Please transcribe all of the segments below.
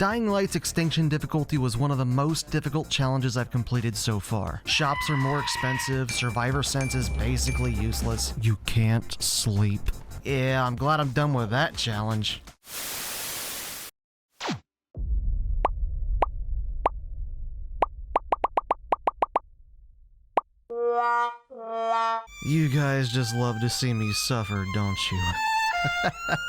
Dying Light's Extinction difficulty was one of the most difficult challenges I've completed so far. Shops are more expensive, survivor sense is basically useless. You can't sleep. Yeah, I'm glad I'm done with that challenge. You guys just love to see me suffer, don't you?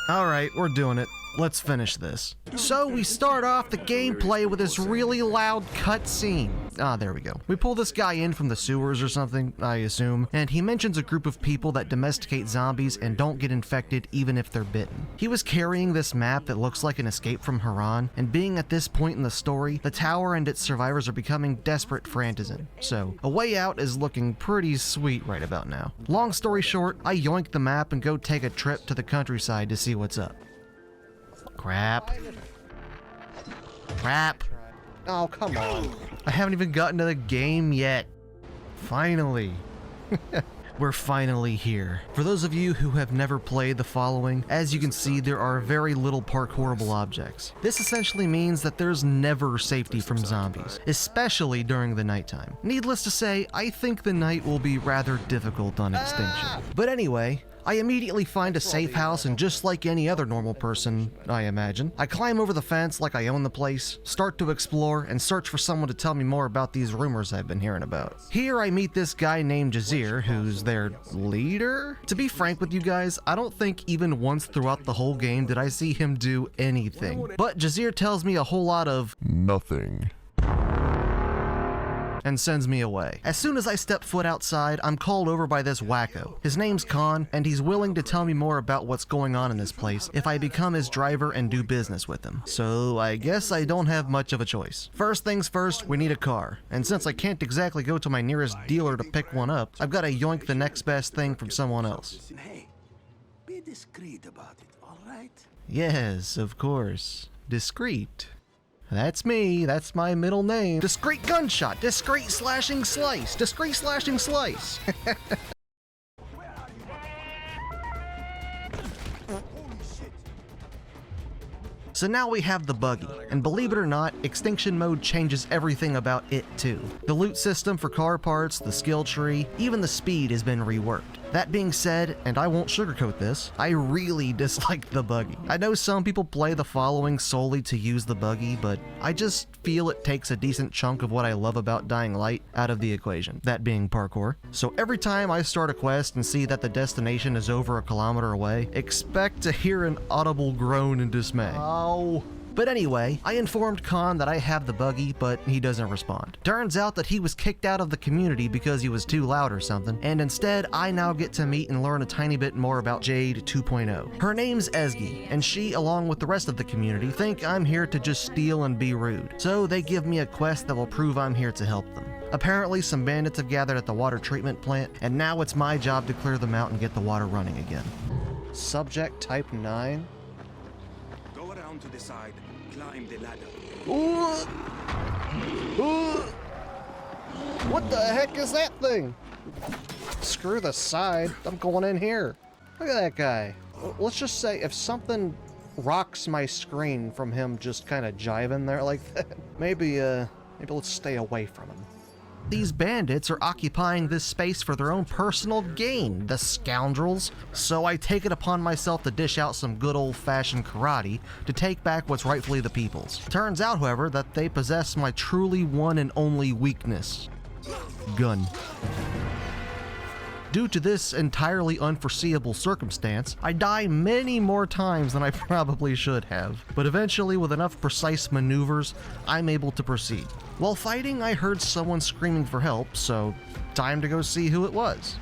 Alright, we're doing it. Let's finish this. So we start off the gameplay with this really loud cutscene. Ah, there we go. We pull this guy in from the sewers or something, I assume, and he mentions a group of people that domesticate zombies and don't get infected even if they're bitten. He was carrying this map that looks like an escape from Haran, and being at this point in the story, the tower and its survivors are becoming desperate for Antizin. So, a way out is looking pretty sweet right about now. Long story short, I yoink the map and go take a trip to the countryside to see what's up. Crap. Crap. Oh, come on. I haven't even gotten to the game yet. Finally. We're finally here. For those of you who have never played the following, as you can see, there are very little parkourable objects. This essentially means that there's never safety from zombies, especially during the nighttime. Needless to say, I think the night will be rather difficult on Extinction. But anyway, I immediately find a safe house, and just like any other normal person, I imagine, I climb over the fence like I own the place, start to explore, and search for someone to tell me more about these rumors I've been hearing about. Here I meet this guy named Jazir, who's their leader? To be frank with you guys, I don't think even once throughout the whole game did I see him do anything. But Jazir tells me a whole lot of nothing and sends me away. As soon as I step foot outside, I'm called over by this wacko. His name's Khan, and he's willing to tell me more about what's going on in this place if I become his driver and do business with him. So I guess I don't have much of a choice. First things first, we need a car. And since I can't exactly go to my nearest dealer to pick one up, I've got to yoink the next best thing from someone else. Hey, be discreet about it, all right? Yes, of course. Discreet. That's me, that's my middle name. Discreet gunshot, discreet slashing slice, discreet slashing slice. So now we have the buggy, and believe it or not, Extinction Mode changes everything about it too. The loot system for car parts, the skill tree, even the speed has been reworked. That being said, and I won't sugarcoat this, I really dislike the buggy. I know some people play the following solely to use the buggy, but I just feel it takes a decent chunk of what I love about Dying Light out of the equation, that being parkour. So every time I start a quest and see that the destination is over a kilometer away, expect to hear an audible groan in dismay. Oh. But anyway, I informed Khan that I have the buggy, but he doesn't respond. Turns out that he was kicked out of the community because he was too loud or something, and instead I now get to meet and learn a tiny bit more about Jade 2.0. Her name's Ezgi, and she, along with the rest of the community, think I'm here to just steal and be rude. So they give me a quest that will prove I'm here to help them. Apparently some bandits have gathered at the water treatment plant, and now it's my job to clear them out and get the water running again. Subject type 9? Go around to the side, climb the ladder. Ooh. Ooh. What the heck is that thing? Screw the side, I'm going in here. Look at that guy. Let's just say if something rocks my screen from him just kind of jiving there like that, maybe let's stay away from him. These bandits are occupying this space for their own personal gain, the scoundrels. So I take it upon myself to dish out some good old-fashioned karate to take back what's rightfully the people's. Turns out, however, that they possess my truly one and only weakness. Gun. Due to this entirely unforeseeable circumstance, I die many more times than I probably should have, but eventually with enough precise maneuvers, I'm able to proceed. While fighting, I heard someone screaming for help, so time to go see who it was.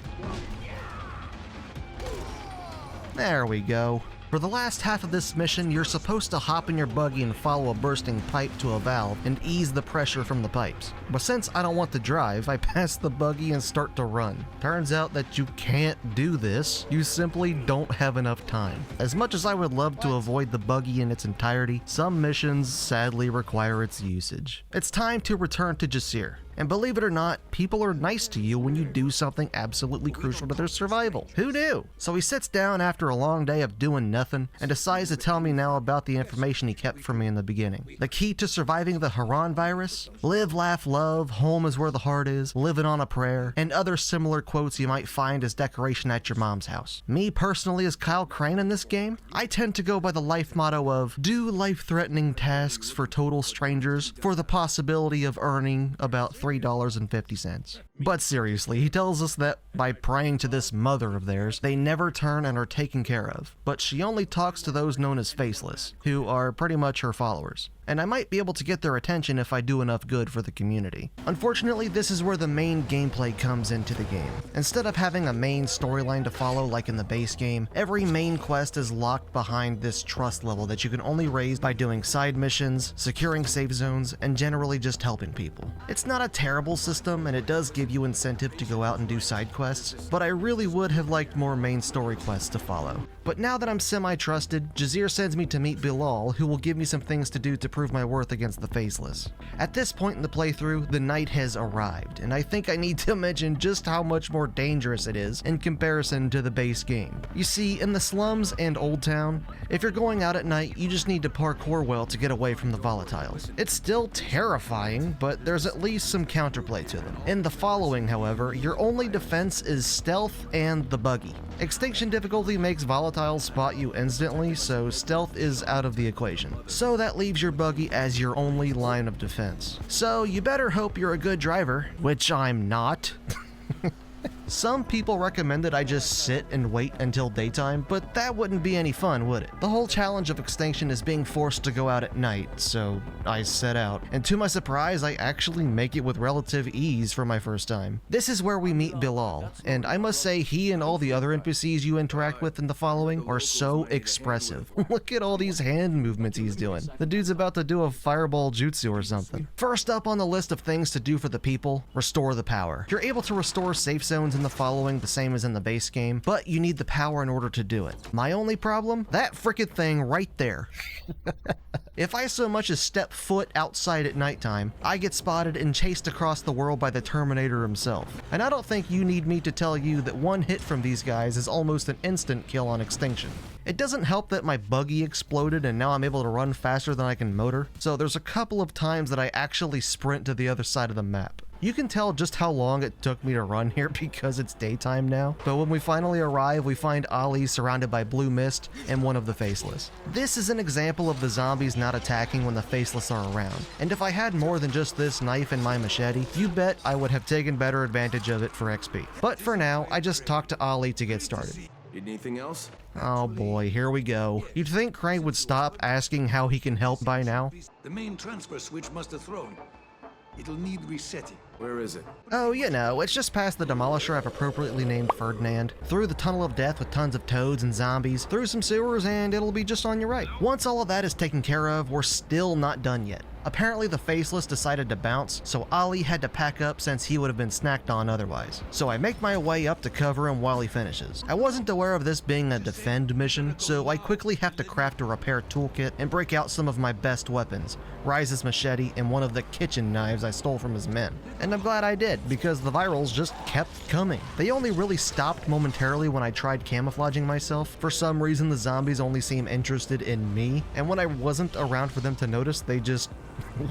There we go. For the last half of this mission, you're supposed to hop in your buggy and follow a bursting pipe to a valve and ease the pressure from the pipes. But since I don't want to drive, I pass the buggy and start to run. Turns out that you can't do this. You simply don't have enough time. As much as I would love to avoid the buggy in its entirety, some missions sadly require its usage. It's time to return to Jazir And believe it or not, people are nice to you when you do something absolutely crucial to their survival. Who knew? So he sits down after a long day of doing nothing and decides to tell me now about the information he kept from me in the beginning. The key to surviving the Haran virus? Live, laugh, love, home is where the heart is, living on a prayer, and other similar quotes you might find as decoration at your mom's house. Me personally as Kyle Crane in this game, I tend to go by the life motto of do life-threatening tasks for total strangers for the possibility of earning about $3.50. But seriously, he tells us that by praying to this mother of theirs, they never turn and are taken care of, but she only talks to those known as Faceless, who are pretty much her followers. And I might be able to get their attention if I do enough good for the community. Unfortunately, this is where the main gameplay comes into the game. Instead of having a main storyline to follow like in the base game, every main quest is locked behind this trust level that you can only raise by doing side missions, securing safe zones, and generally just helping people. It's not a terrible system, and it does give you incentive to go out and do side quests, but I really would have liked more main story quests to follow. But now that I'm semi-trusted, Jazir sends me to meet Bilal, who will give me some things to do to prove my worth against the Faceless. At this point in the playthrough, the night has arrived, and I think I need to mention just how much more dangerous it is in comparison to the base game. You see, in the slums and Old Town, if you're going out at night, you just need to parkour well to get away from the volatiles. It's still terrifying, but there's at least some counterplay to them. In the following, however, your only defense is stealth and the buggy. Extinction difficulty makes volatiles spot you instantly, so stealth is out of the equation. So that leaves your buggy as your only line of defense. So you better hope you're a good driver, which I'm not. Some people recommend that I just sit and wait until daytime, but that wouldn't be any fun, would it? The whole challenge of Extinction is being forced to go out at night, so I set out. And to my surprise, I actually make it with relative ease for my first time. This is where we meet Bilal, and I must say he and all the other NPCs you interact with in the following are so expressive. Look at all these hand movements he's doing. The dude's about to do a fireball jutsu or something. First up on the list of things to do for the people, restore the power. You're able to restore safe zones in the following the same as in the base game, but you need the power in order to do it. My only problem? That frickin' thing right there. If I so much as step foot outside at nighttime, I get spotted and chased across the world by the Terminator himself. And I don't think you need me to tell you that one hit from these guys is almost an instant kill on Extinction. It doesn't help that my buggy exploded and now I'm able to run faster than I can motor, so there's a couple of times that I actually sprint to the other side of the map. You can tell just how long it took me to run here because it's daytime now, but when we finally arrive, we find Ali surrounded by blue mist and one of the Faceless. This is an example of the zombies not attacking when the Faceless are around, and if I had more than just this knife and my machete, you bet I would have taken better advantage of it for XP. But for now, I just talked to Ali to get started. Need anything else? Oh boy, here we go. You'd think Crane would stop asking how he can help by now. The main transfer switch must have thrown. It'll need resetting. Where is it? Oh, you know, it's just past the Demolisher I've appropriately named Ferdinand, through the Tunnel of Death with tons of toads and zombies, through some sewers, and it'll be just on your right. Once all of that is taken care of, we're still not done yet. Apparently the Faceless decided to bounce, so Ali had to pack up since he would have been snacked on otherwise. So I make my way up to cover him while he finishes. I wasn't aware of this being a defend mission, so I quickly have to craft a repair toolkit and break out some of my best weapons, Rise's machete and one of the kitchen knives I stole from his men. And I'm glad I did, because the virals just kept coming. They only really stopped momentarily when I tried camouflaging myself. For some reason the zombies only seem interested in me, and when I wasn't around for them to notice, they just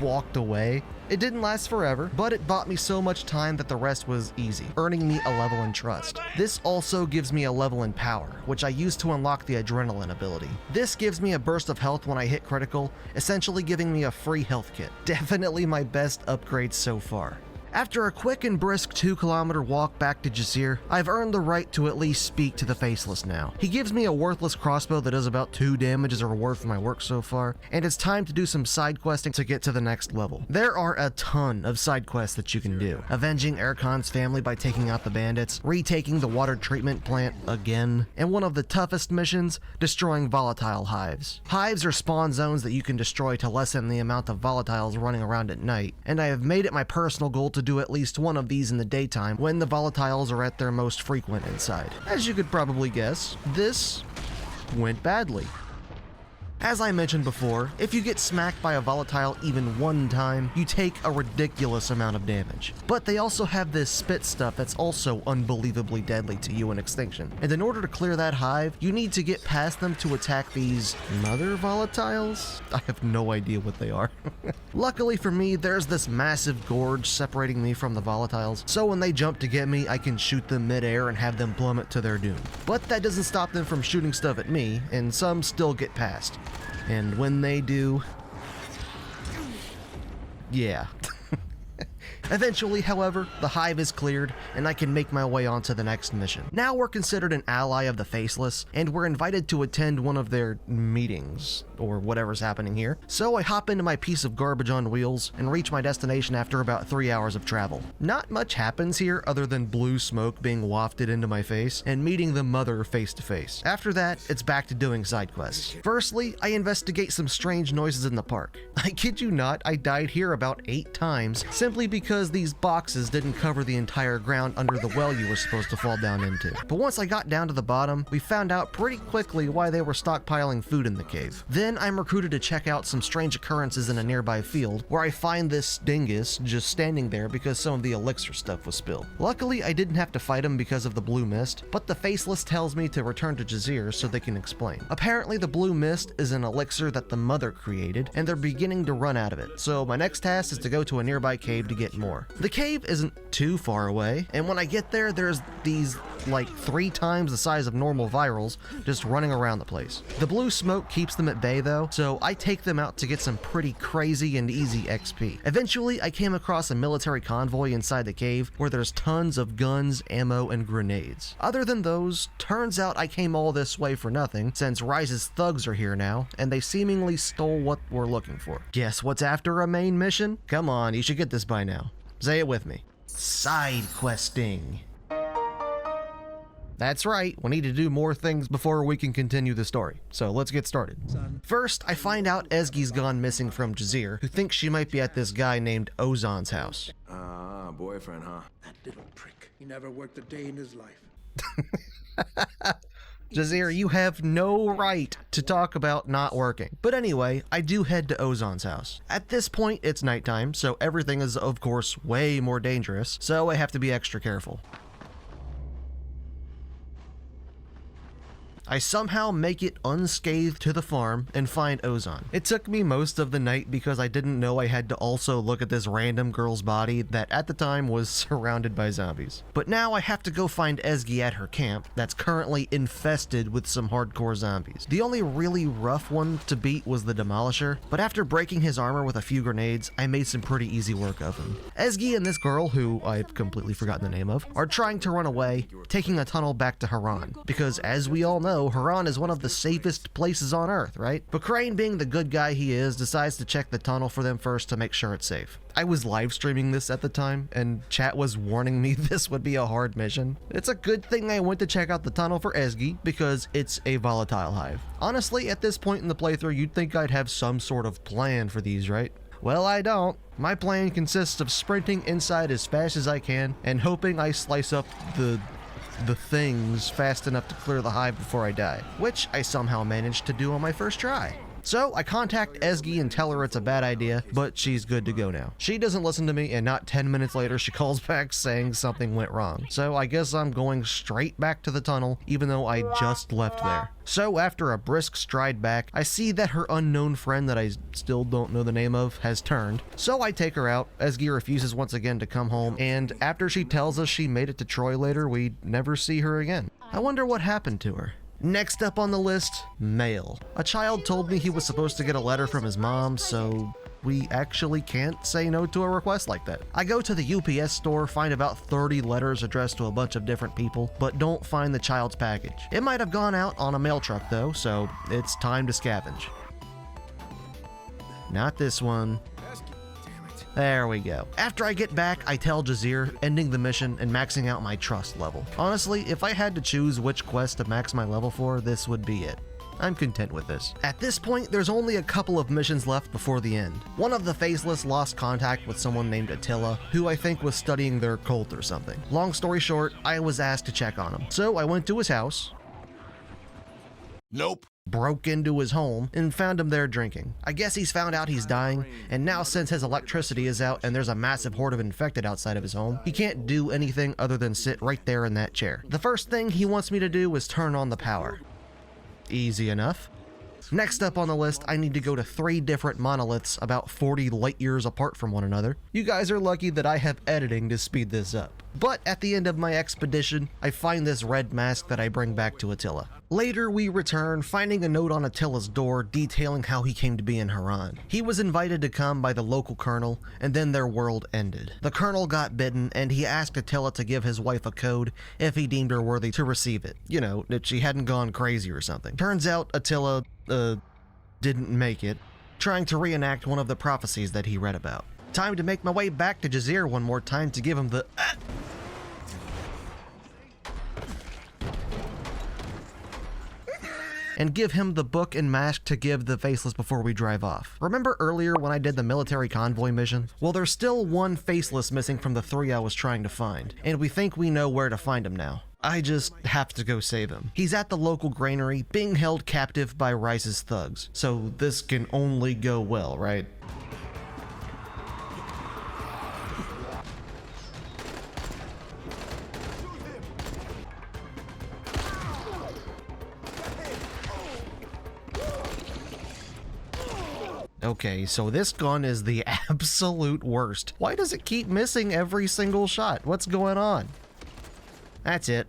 walked away. It didn't last forever, but it bought me so much time that the rest was easy, earning me a level in trust. This also gives me a level in power, which I use to unlock the adrenaline ability. This gives me a burst of health when I hit critical, essentially giving me a free health kit. Definitely my best upgrade so far. After a quick and brisk 2-kilometer walk back to Jazir, I've earned the right to at least speak to the Faceless now. He gives me a worthless crossbow that does about 2 damage as a reward for my work so far, and it's time to do some side questing to get to the next level. There are a ton of side quests that you can do. Avenging Erkan's family by taking out the bandits, retaking the water treatment plant again, and one of the toughest missions, destroying volatile hives. Hives are spawn zones that you can destroy to lessen the amount of volatiles running around at night, and I have made it my personal goal to do at least one of these in the daytime when the volatiles are at their most frequent inside. As you could probably guess, this went badly. As I mentioned before, if you get smacked by a volatile even one time, you take a ridiculous amount of damage. But they also have this spit stuff that's also unbelievably deadly to you in Extinction. And in order to clear that hive, you need to get past them to attack these mother volatiles? I have no idea what they are. Luckily for me, there's this massive gorge separating me from the volatiles, so when they jump to get me, I can shoot them mid-air and have them plummet to their doom. But that doesn't stop them from shooting stuff at me, and some still get past. And when they do, yeah. Eventually, however, the hive is cleared, and I can make my way on to the next mission. Now we're considered an ally of the Faceless, and we're invited to attend one of their meetings, or whatever's happening here. So I hop into my piece of garbage on wheels and reach my destination after about 3 hours of travel. Not much happens here other than blue smoke being wafted into my face and meeting the mother face to face. After that, it's back to doing side quests. Firstly, I investigate some strange noises in the park. I kid you not, I died here about 8 times simply because these boxes didn't cover the entire ground under the well you were supposed to fall down into. But once I got down to the bottom, we found out pretty quickly why they were stockpiling food in the cave. Then I'm recruited to check out some strange occurrences in a nearby field, where I find this dingus just standing there because some of the elixir stuff was spilled. Luckily, I didn't have to fight him because of the blue mist, but the Faceless tells me to return to Jazir so they can explain. Apparently, the blue mist is an elixir that the mother created, and they're beginning to run out of it, so my next task is to go to a nearby cave to get more. The cave isn't too far away, and when I get there, there's these like 3 times the size of normal virals just running around the place. The blue smoke keeps them at bay though, so I take them out to get some pretty crazy and easy XP. Eventually, I came across a military convoy inside the cave where there's tons of guns, ammo, and grenades. Other than those, turns out I came all this way for nothing, since Rise's thugs are here now, and they seemingly stole what we're looking for. Guess what's after a main mission? Come on, you should get this by now. Say it with me. Side questing. That's right, we need to do more things before we can continue the story. So let's get started. First, I find out Ezgi's gone missing from Jazir, who thinks she might be at this guy named Ozan's house. Ah, boyfriend, huh? That little prick. He never worked a day in his life. Jazir, you have no right to talk about not working. But anyway, I do head to Ozan's house. At this point, it's nighttime, so everything is, of course, way more dangerous, so I have to be extra careful. I somehow make it unscathed to the farm and find Ozan. It took me most of the night because I didn't know I had to also look at this random girl's body that at the time was surrounded by zombies. But now I have to go find Ezgi at her camp that's currently infested with some hardcore zombies. The only really rough one to beat was the Demolisher, but after breaking his armor with a few grenades, I made some pretty easy work of him. Ezgi and this girl, who I've completely forgotten the name of, are trying to run away, taking a tunnel back to Haran, because as we all know, Haran is one of the safest places on Earth, right? But Crane, being the good guy he is, decides to check the tunnel for them first to make sure it's safe. I was live streaming this at the time, and chat was warning me this would be a hard mission. It's a good thing I went to check out the tunnel for Ezgi, because it's a volatile hive. Honestly, at this point in the playthrough, you'd think I'd have some sort of plan for these, right? Well, I don't. My plan consists of sprinting inside as fast as I can, and hoping I slice up the things fast enough to clear the hive before I die, which I somehow managed to do on my first try. So I contact Ezgi and tell her it's a bad idea, but she's good to go now. She doesn't listen to me, and not 10 minutes later she calls back saying something went wrong. So I guess I'm going straight back to the tunnel, even though I just left there. So after a brisk stride back, I see that her unknown friend that I still don't know the name of has turned. So I take her out. Ezgi refuses once again to come home, and after she tells us she made it to Troy later, we never see her again. I wonder what happened to her. Next up on the list, mail. A child told me he was supposed to get a letter from his mom, so we actually can't say no to a request like that. I go to the UPS store, find about 30 letters addressed to a bunch of different people, but don't find the child's package. It might have gone out on a mail truck though, so it's time to scavenge. Not this one. There we go. After I get back, I tell Jazir, ending the mission and maxing out my trust level. Honestly, if I had to choose which quest to max my level for, this would be it. I'm content with this. At this point, there's only a couple of missions left before the end. One of the Faceless lost contact with someone named Attila, who I think was studying their cult or something. Long story short, I was asked to check on him. So I went to his house. Nope. broke into his home and found him there drinking. I guess he's found out he's dying, and now since his electricity is out and there's a massive horde of infected outside of his home, he can't do anything other than sit right there in that chair. The first thing he wants me to do is turn on the power. Easy enough. Next up on the list, I need to go to 3 different monoliths about 40 light years apart from one another. You guys are lucky that I have editing to speed this up. But at the end of my expedition, I find this red mask that I bring back to Attila. Later, we return, finding a note on Attila's door detailing how he came to be in Haran. He was invited to come by the local colonel, and then their world ended. The colonel got bitten, and he asked Attila to give his wife a code if he deemed her worthy to receive it. You know, that she hadn't gone crazy or something. Turns out Attila, didn't make it, trying to reenact one of the prophecies that he read about. Time to make my way back to Jazeera one more time to give him the and give him the book and mask to give the Faceless before we drive off. Remember earlier when I did the military convoy mission? Well, there's still one Faceless missing from the 3 I was trying to find, and we think we know where to find him now. I just have to go save him. He's at the local granary, being held captive by Rice's thugs, so this can only go well, right? Okay, so this gun is the absolute worst. Why does it keep missing every single shot? What's going on? That's it.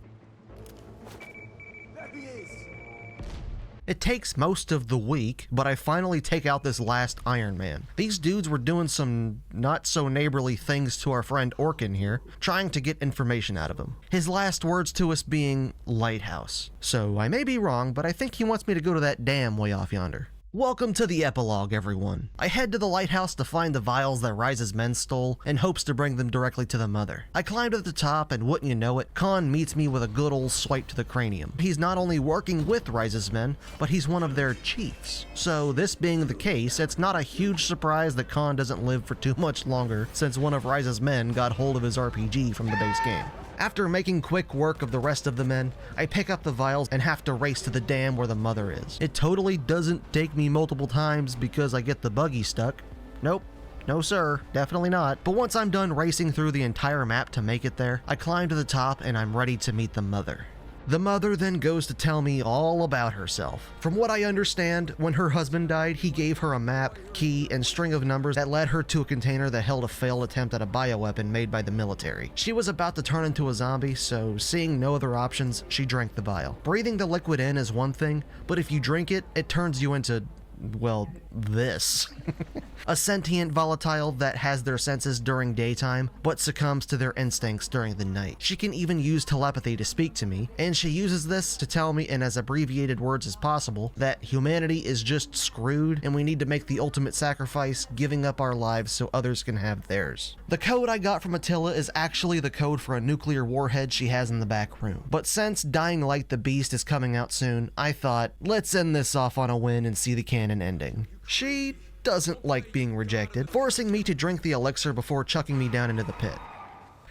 It takes most of the week, but I finally take out this last Iron Man. These dudes were doing some not so neighborly things to our friend Orkin here, trying to get information out of him. His last words to us being lighthouse. So I may be wrong, but I think he wants me to go to that dam way off yonder. Welcome to the epilogue, everyone. I head to the lighthouse to find the vials that Rise's men stole in hopes to bring them directly to the mother. I climb to the top and wouldn't you know it, Khan meets me with a good old swipe to the cranium. He's not only working with Rise's men, but he's one of their chiefs. So this being the case, it's not a huge surprise that Khan doesn't live for too much longer since one of Rise's men got hold of his RPG from the base game. After making quick work of the rest of the men, I pick up the vials and have to race to the dam where the mother is. It totally doesn't take me multiple times because I get the buggy stuck. Nope. No sir, definitely not. But once I'm done racing through the entire map to make it there, I climb to the top and I'm ready to meet the mother. The mother then goes to tell me all about herself. From what I understand, when her husband died, he gave her a map, key, and string of numbers that led her to a container that held a failed attempt at a bioweapon made by the military. She was about to turn into a zombie, so seeing no other options, she drank the vial. Breathing the liquid in is one thing, but if you drink it, it turns you into, well, this. A sentient volatile that has their senses during daytime, but succumbs to their instincts during the night. She can even use telepathy to speak to me, and she uses this to tell me in as abbreviated words as possible that humanity is just screwed and we need to make the ultimate sacrifice, giving up our lives so others can have theirs. The code I got from Attila is actually the code for a nuclear warhead she has in the back room. But since Dying Light the Beast is coming out soon, I thought, let's end this off on a win and see the canon ending. She doesn't like being rejected, forcing me to drink the elixir before chucking me down into the pit.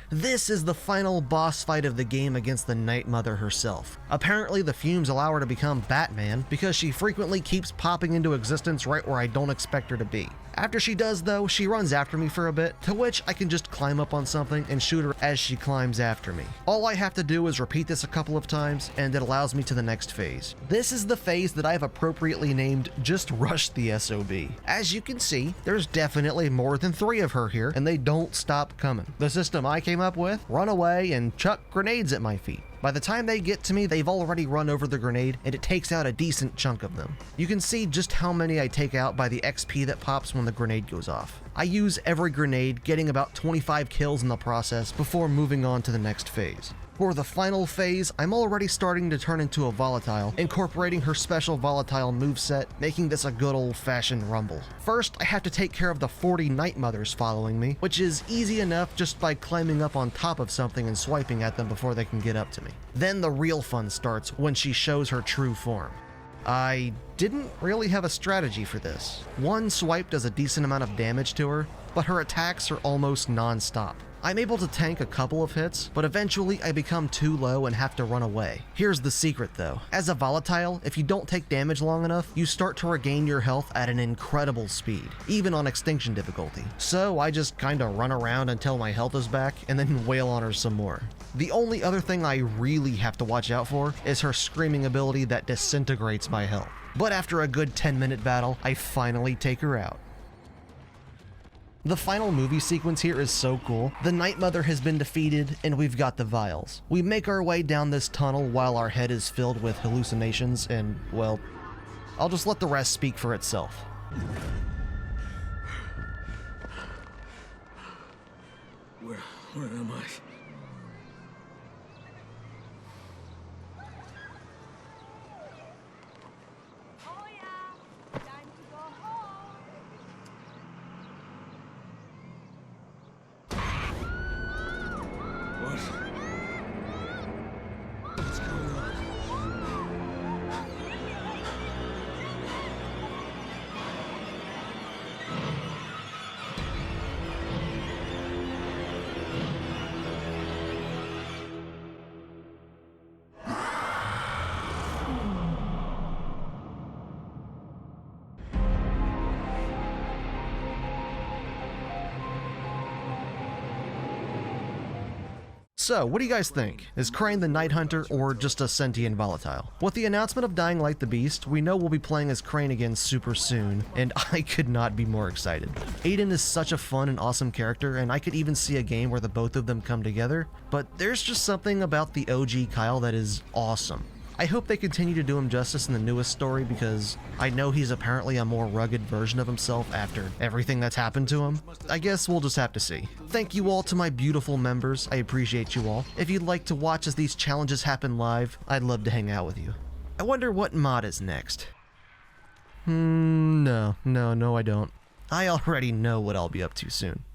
This is the final boss fight of the game against the Night Mother herself. Apparently the fumes allow her to become Batman because she frequently keeps popping into existence right where I don't expect her to be. After she does though, she runs after me for a bit, to which I can just climb up on something and shoot her as she climbs after me. All I have to do is repeat this a couple of times and it allows me to the next phase. This is the phase that I've appropriately named Just Rush the SOB. As you can see, there's definitely more than 3 of her here and they don't stop coming. The system I came up with, run away and chuck grenades at my feet. By the time they get to me, they've already run over the grenade, and it takes out a decent chunk of them. You can see just how many I take out by the XP that pops when the grenade goes off. I use every grenade, getting about 25 kills in the process before moving on to the next phase. For the final phase, I'm already starting to turn into a volatile, incorporating her special volatile moveset, making this a good old-fashioned rumble. First, I have to take care of the 40 Night Mothers following me, which is easy enough just by climbing up on top of something and swiping at them before they can get up to me. Then the real fun starts when she shows her true form. I didn't really have a strategy for this. One swipe does a decent amount of damage to her, but her attacks are almost non-stop. I'm able to tank a couple of hits, but eventually I become too low and have to run away. Here's the secret though. As a volatile, if you don't take damage long enough, you start to regain your health at an incredible speed, even on Extinction difficulty. So I just kinda run around until my health is back, and then wail on her some more. The only other thing I really have to watch out for is her screaming ability that disintegrates my health. But after a good 10-minute battle, I finally take her out. The final movie sequence here is so cool. The Night Mother has been defeated, and we've got the vials. We make our way down this tunnel while our head is filled with hallucinations, and, well, I'll just let the rest speak for itself. Where am I? Oh yeah, time to go home. What's going on? So, what do you guys think? Is Crane the Night Hunter or just a sentient volatile? With the announcement of Dying Light the Beast, we know we'll be playing as Crane again super soon, and I could not be more excited. Aiden is such a fun and awesome character, and I could even see a game where the both of them come together, but there's just something about the OG Kyle that is awesome. I hope they continue to do him justice in the newest story because I know he's apparently a more rugged version of himself after everything that's happened to him. I guess we'll just have to see. Thank you all to my beautiful members. I appreciate you all. If you'd like to watch as these challenges happen live, I'd love to hang out with you. I wonder what mod is next. No, I don't. I already know what I'll be up to soon.